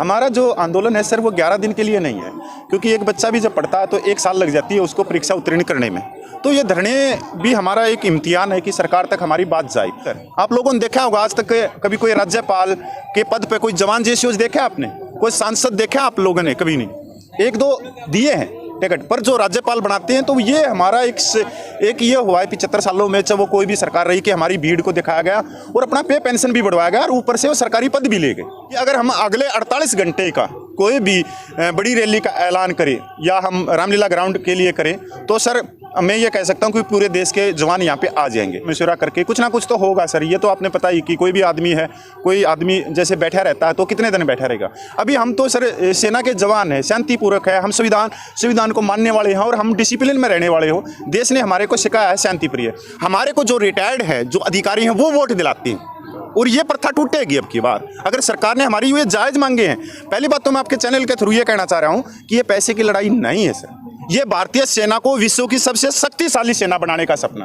हमारा जो आंदोलन है सर वो 11 दिन के लिए नहीं है, क्योंकि एक बच्चा भी जब पढ़ता है तो 1 साल लग जाती है उसको परीक्षा उत्तीर्ण करने में। तो ये धरने भी हमारा एक इम्तिहान है कि सरकार तक हमारी बात जाए। आप लोगों ने देखा होगा आज तक कभी कोई राज्यपाल के पद पे कोई जवान जेसीओ देखा आपने? कोई सांसद देखा आप लोगों ने? कभी नहीं। 1-2 दिए हैं टिकट, पर जो राज्यपाल बनाते हैं तो ये हमारा एक ये हुआ है 75 सालों में जब वो कोई भी सरकार रही कि हमारी भीड़ को दिखाया गया और अपना पे पेंशन भी बढ़वाया गया और ऊपर से वो सरकारी पद भी ले गए। कि अगर हम अगले 48 घंटे का कोई भी बड़ी रैली का ऐलान करें या हम रामलीला ग्राउंड के लिए करें तो सर मैं ये कह सकता हूँ कि पूरे देश के जवान यहाँ पे आ जाएंगे मशवरा करके। कुछ ना कुछ तो होगा सर, ये तो आपने पता ही कि कोई भी आदमी है, कोई आदमी जैसे बैठा रहता है तो कितने दिन बैठा रहेगा। अभी हम तो सर सेना के जवान हैं, शांतिपूर्वक है, हम संविधान को मानने वाले हैं और हम डिसिप्लिन में रहने वाले हो। देश ने हमारे को सिखाया है शांति प्रिय। हमारे को जो रिटायर्ड है, जो अधिकारी हैं वो वोट दिलाते हैं और ये प्रथा टूटेगी अब की बार अगर सरकार ने हमारी ये जायज़ मांगे हैं। पहली बात तो मैं आपके चैनल के थ्रू ये कहना चाह रहा हूँ कि ये पैसे की लड़ाई नहीं है सर, ये भारतीय सेना को विश्व की सबसे शक्तिशाली सेना बनाने का सपना।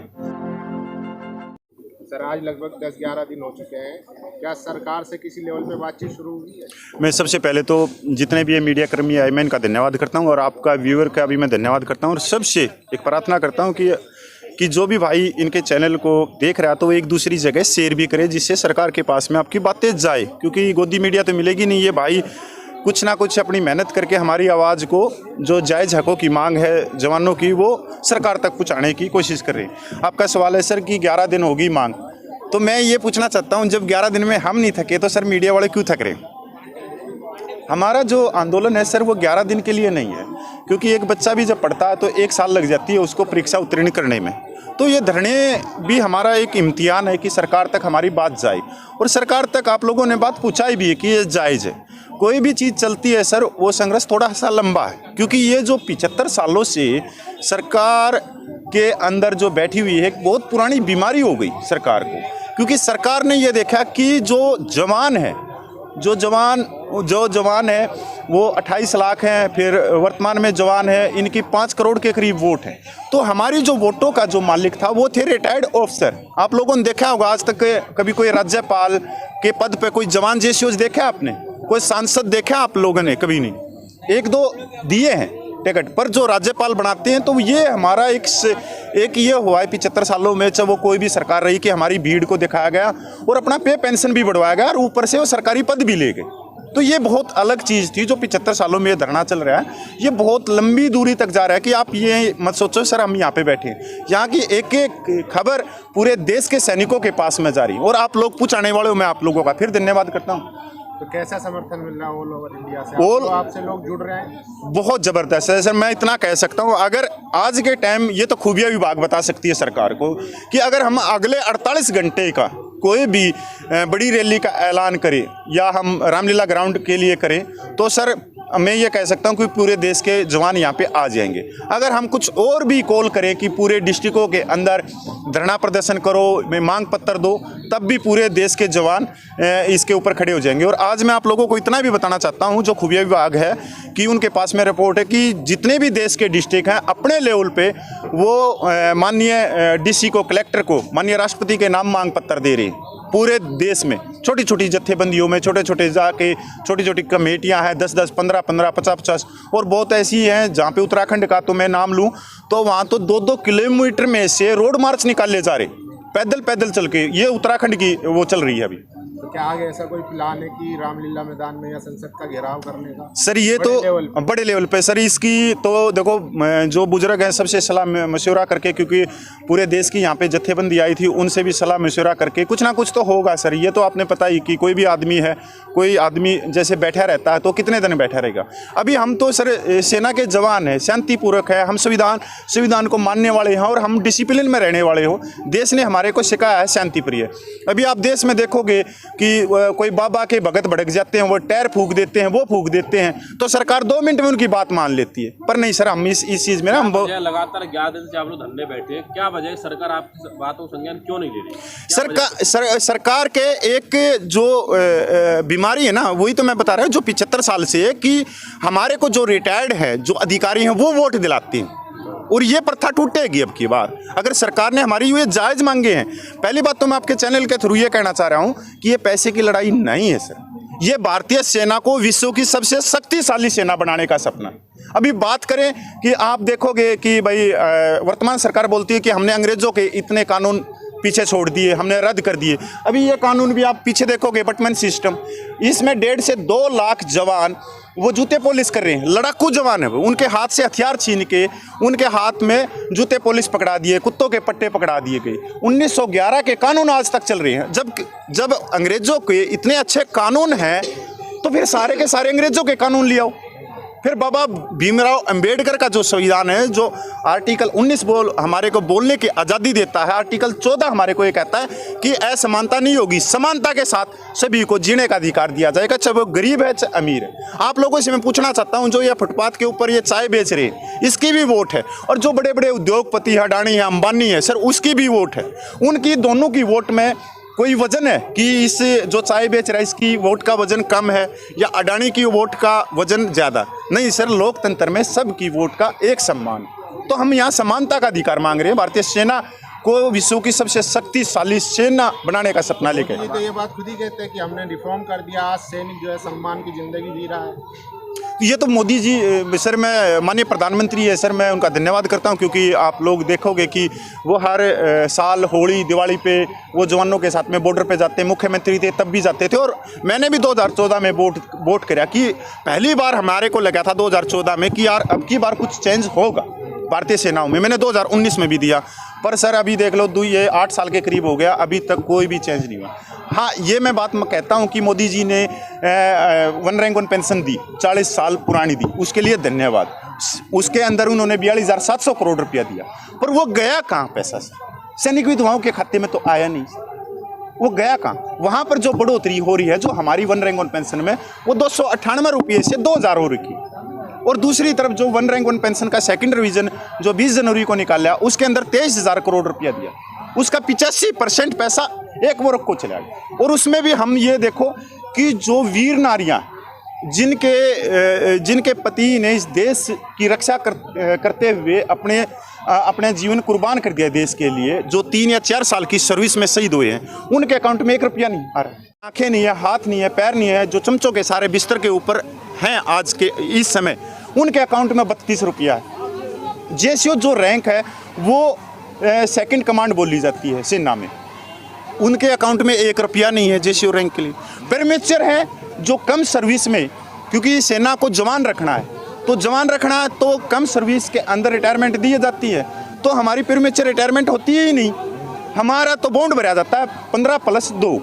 सर आज लगभग 10-11 दिन हो चुके हैं, क्या सरकार से किसी लेवल पे बातचीत शुरू हुई है? मैं सबसे पहले तो जितने भी ये मीडिया कर्मी आए मैं इनका धन्यवाद करता हूँ और आपका व्यूअर का भी मैं धन्यवाद करता हूँ और सबसे एक प्रार्थना करता हूँ कि जो भी भाई इनके चैनल को देख रहा है तो वो एक दूसरी जगह शेयर भी करे जिससे सरकार के पास में आपकी बातें जाए, क्योंकि गोदी मीडिया तो मिलेगी नहीं। ये भाई कुछ ना कुछ अपनी मेहनत करके हमारी आवाज़ को, जो जायज़ हकों की मांग है जवानों की, वो सरकार तक पहुँचाने की कोशिश कर रहे हैं। आपका सवाल है सर कि 11 दिन होगी मांग, तो मैं ये पूछना चाहता हूँ जब 11 दिन में हम नहीं थके तो सर मीडिया वाले क्यों थक रहे हैं? हमारा जो आंदोलन है सर वो 11 दिन के लिए नहीं है, क्योंकि एक बच्चा भी जब पढ़ता है तो 1 साल लग जाती है उसको परीक्षा उत्तीर्ण करने में। तो ये धरने भी हमारा एक इम्तिहान है कि सरकार तक हमारी बात जाए और सरकार तक आप लोगों ने बात पहुँचाई भी है कि ये जायज़ है। कोई भी चीज़ चलती है सर वो संघर्ष थोड़ा सा लंबा है, क्योंकि ये जो 75 सालों से सरकार के अंदर जो बैठी हुई है बहुत पुरानी बीमारी हो गई सरकार को, क्योंकि सरकार ने ये देखा कि जो जवान है वो 28 लाख हैं, फिर वर्तमान में जवान है इनकी 5 करोड़ के करीब वोट है। तो हमारी जो वोटों का जो मालिक था वो थे रिटायर्ड ऑफिसर। आप लोगों ने देखा होगा आज तक कभी कोई राज्यपाल के पद पे कोई जवान जेसीओ देखा आपने? कोई सांसद देखा आप लोगों ने? कभी नहीं। 1-2 दिए हैं टिकट, पर जो राज्यपाल बनाते हैं तो ये हमारा एक ये हुआ है 75 सालों में जब वो कोई भी सरकार रही कि हमारी भीड़ को दिखाया गया और अपना पे पेंशन भी बढ़वाया गया और ऊपर से वो सरकारी पद भी ले गए। तो ये बहुत अलग चीज़ थी जो 75 सालों में ये धरना चल रहा है। ये बहुत लंबी दूरी तक जा रहा है कि आप ये मत सोचो सर हम यहाँ पे बैठे हैं। यहाँ की एक एक खबर पूरे देश के सैनिकों के पास में जा रही है और आप लोग पूछाने वाले हो। मैं आप लोगों का फिर धन्यवाद करता हूँ। तो कैसा समर्थन मिल रहा है ऑल ओवर इंडिया से? आपसे लोग जुड़ रहे हैं? बहुत ज़बरदस्त है सर। मैं इतना कह सकता हूँ, अगर आज के टाइम ये तो खुफिया विभाग बता सकती है सरकार को कि अगर हम अगले 48 घंटे का कोई भी बड़ी रैली का ऐलान करें या हम रामलीला ग्राउंड के लिए करें तो सर मैं ये कह सकता हूँ कि पूरे देश के जवान यहाँ पे आ जाएंगे। अगर हम कुछ और भी कॉल करें कि पूरे डिस्ट्रिक्टों के अंदर धरना प्रदर्शन करो, में मांग पत्र दो, तब भी पूरे देश के जवान इसके ऊपर खड़े हो जाएंगे। और आज मैं आप लोगों को इतना भी बताना चाहता हूँ, जो खुफिया विभाग है कि उनके पास में रिपोर्ट है कि जितने भी देश के डिस्ट्रिक्ट हैं अपने लेवल पे वो माननीय डीसी को, कलेक्टर को, माननीय राष्ट्रपति के नाम मांग पत्र दे रहे हैं। पूरे देश में छोटी छोटी जत्थेबंदियों में छोटे छोटे जाके छोटी छोटी कमेटियां हैं, 10-10, 15-15, 50-50 और बहुत ऐसी हैं जहाँ पे उत्तराखंड का तो मैं नाम लूँ तो वहाँ तो 2-2 किलोमीटर में से रोड मार्च निकाले जा रहे, पैदल चल के। ये उत्तराखंड की वो चल रही है अभी। तो क्या आगे ऐसा कोई प्लान है कि रामलीला मैदान में या संसद का घेराव करने का? सर ये तो बड़े लेवल पे सर इसकी तो देखो जो बुजुर्ग हैं सबसे सलाह मशवरा करके, क्योंकि पूरे देश की यहाँ पे जत्थेबंदी आई थी उनसे भी सलाह मशवरा करके कुछ ना कुछ तो होगा सर। ये तो आपने पता ही कि कोई भी आदमी है, कोई आदमी जैसे बैठा रहता है तो कितने दिन बैठा रहेगा। अभी हम तो सर सेना के जवान हैं, शांतिपूर्वक है, हम संविधान को मानने वाले हैं और हम डिसिप्लिन में रहने वाले हो। देश ने हमारे को सिखाया है शांति प्रिय। अभी आप देश में देखोगे कि कोई बाबा के भगत भड़क जाते हैं, वो टायर फूंक देते हैं, वो फूंक देते हैं तो सरकार 2 मिनट में उनकी बात मान लेती है। पर नहीं सर, हम इस चीज़ में ना हम लगातार 11 दिन से आप लोग धरने बैठे हैं, क्या वजह है? सरकार आपकी बातों संज्ञान क्यों नहीं ले रही? सरकार के एक जो बीमारी है ना, वही तो मैं बता रहा हूँ, जो 75 साल से है कि हमारे को जो रिटायर्ड है, जो अधिकारी हैं वो वोट दिलाते हैं और ये प्रथा टूटेगी अब की बार अगर सरकार ने हमारी ये जायज़ मांगे हैं। पहली बात तो मैं आपके चैनल के थ्रू ये कहना चाह रहा हूँ कि ये पैसे की लड़ाई नहीं है सर, ये भारतीय सेना को विश्व की सबसे शक्तिशाली सेना बनाने का सपना है। अभी बात करें कि आप देखोगे कि भाई वर्तमान सरकार बोलती है कि हमने अंग्रेजों के इतने कानून पीछे छोड़ दिए, हमने रद्द कर दिए। अभी ये कानून भी आप पीछे देखोगे, बटमैन सिस्टम, इसमें 1.5 से 2 लाख जवान वो जूते पॉलिश कर रहे हैं, लड़ाकू जवान है वो, उनके हाथ से हथियार छीन के उनके हाथ में जूते पॉलिश पकड़ा दिए, कुत्तों के पट्टे पकड़ा दिए गए। 1911 के कानून आज तक चल रहे हैं। जब अंग्रेजों के इतने अच्छे कानून हैं तो फिर सारे के सारे अंग्रेजों के कानून ले आओ। फिर बाबा भीमराव अंबेडकर का जो संविधान है, जो आर्टिकल 19 हमारे को बोलने की आज़ादी देता है, आर्टिकल 14 हमारे को ये कहता है कि असमानता नहीं होगी, समानता के साथ सभी को जीने का अधिकार दिया जाएगा, चाहे वो गरीब है चाहे अमीर है। आप लोगों से मैं पूछना चाहता हूँ, जो ये फुटपाथ के ऊपर ये चाय बेच रहे हैं, इसकी भी वोट है, और जो बड़े बड़े उद्योगपति है, अडानी है, अंबानी है, सर उसकी भी वोट है। उनकी दोनों की वोट में कोई वजन है कि इस जो चाय बेच रहा है इसकी वोट का वजन कम है या अडानी की वोट का वजन ज़्यादा? नहीं सर, लोकतंत्र में सबकी वोट का एक सम्मान। तो हम यहाँ समानता का अधिकार मांग रहे हैं। भारतीय सेना को विश्व की सबसे शक्तिशाली सेना बनाने का सपना लेके। तो ये बात खुद ही कहते हैं कि हमने रिफॉर्म कर दिया, आज सैनिक जो है सम्मान की जिंदगी जी रहा है। ये तो मोदी जी सर, मैं माननीय प्रधानमंत्री है सर, मैं उनका धन्यवाद करता हूं, क्योंकि आप लोग देखोगे कि वो हर साल होली दिवाली पे वो जवानों के साथ में बॉर्डर पे जाते हैं। मुख्यमंत्री थे तब भी जाते थे, और मैंने भी 2014 में वोट कराया कि पहली बार हमारे को लगा था 2014 में कि यार अब की बार कुछ चेंज होगा भारतीय सेनाओं में। मैंने 2019 में भी दिया, पर सर अभी देख लो ये 8 साल के करीब हो गया, अभी तक कोई भी चेंज नहीं हुआ। हाँ, ये मैं बात कहता हूँ कि मोदी जी ने 1 रैंक 1 पेंशन दी, 40 साल पुरानी दी, उसके लिए धन्यवाद। उसके अंदर उन्होंने 42,700 करोड़ रुपया दिया, पर वो गया कहाँ पैसा? सैनिक विधवाओं के खाते में तो आया नहीं, वो गया कहाँ? वहाँ पर जो बढ़ोतरी हो रही है, जो हमारी 1 रैंक 1 पेंशन में, वो 298 रुपये से 2,000 हो रखी। और दूसरी तरफ जो 1 रैंक 1 पेंशन का सेकंड रिवीजन जो 20 जनवरी को निकाला, उसके अंदर 23,000 करोड़ रुपया दिया, उसका 85% पैसा एक वर्ग को चला गया। और उसमें भी हम ये देखो कि जो वीर नारियां जिनके पति ने इस देश की रक्षा करते हुए अपने जीवन कुर्बान कर दिया देश के लिए, जो 3 या 4 साल की सर्विस में शहीद हुए हैं, उनके अकाउंट में 1 रुपया नहीं आ रहा। आंखें नहीं है, हाथ नहीं है, पैर नहीं है, जो चमचों के सारे बिस्तर के ऊपर हैं आज के इस समय, उनके अकाउंट में 32 रुपया है। जेसीओ जो रैंक है वो सेकंड कमांड बोली जाती है सेना में, उनके अकाउंट में 1 रुपया नहीं है जेसीओ रैंक के लिए। प्रीमेच्योर है जो कम सर्विस में, क्योंकि सेना को जवान रखना है, तो जवान रखना है तो कम सर्विस के अंदर रिटायरमेंट दी जाती है, तो हमारी प्रीमेच्योर रिटायरमेंट होती ही नहीं। हमारा तो बॉन्ड भरा जाता है 15+2।